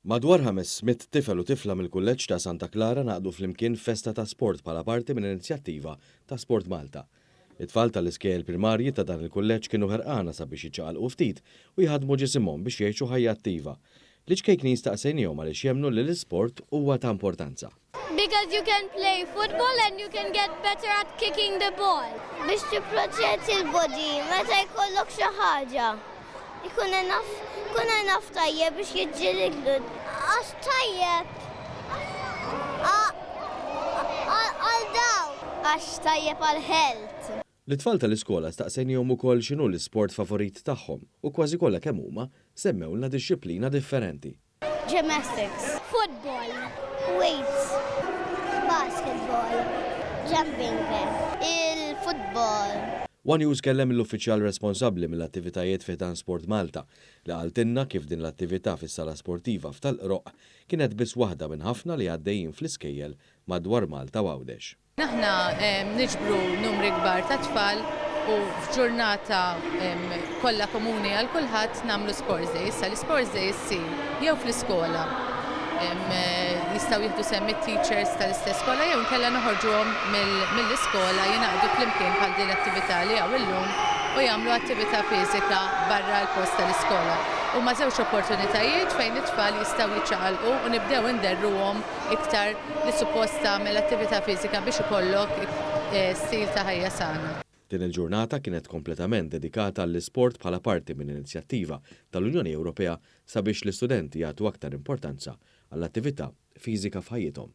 Madwar 500 tifel u tifla mill-kulleġġ ta' Santa Clara naqdu flimkien festa ta' sport bħala parti minn inizjattiva ta' Sport Malta. It-tfal tal-iskejjel primarji ta' dan il-kulleġġ kienu ħerqana sabiex jiċċaqalqu ftit u jħadmu ġisimhom biex jgħixu ħajja attiva. L-iċkejkni staqsejnihom għaliex jemmnu li l-isport huwa ta' importanza. Because you can play football and you can get better at kicking the ball. Biex tipproċetti l-body meta jkollok xi ħaġa. Ikun naf tajjeb biex jiġġielidlu. Għax tajjeb. Għal daw. Għax tajjeb għal health. L-itfal tal-iskola staqsejnihom ukoll x'inhu l-isport favorit tagħhom u kważi kollha kemm huma semmewlna dixxilpina differenti. Gymnastics. Football. Weights. Basketball. Jumping. Il-football. One News kellem l-uffiċjal responsabbli mill-attivitajiet fi dan Sport Malta li għaltinna kif din l-attività fis-sala sportiva f'Tal-Qroq kienet biss waħda minn ħafna li għaddejjin fl-iskejjel madwar Malta u Għawdex. Aħna niġbru numri kbar ta' tfal u f'ġurnata kollha komuni għal kulħadd nagħmlu sports days. L-sports days jew fl-iskola jistgħu jieħdu semmi teachers tal-istess skola jew inkella noħorġuhom mill-iskola jingħaqdu flimkien bħal din l-attività li hawn illum u jagħmlu attività fiżika barra l-post tal-iskola. Huma żewġ opportunitajiet fejn it-tfal jistgħu jiċċaqalqu u nibdew inderruhom iktar li suppost tagħmel attività fiżika biex ikollok stil ta' ħajja sana. Din il-ġurnata kienet kompletament dedikata għall-isport bħala parti minn inizjattiva tal-Unjoni Ewropea sabiex l-istudenti jagħtu aktar importanza għall-attività fiżika f'ħajjithom.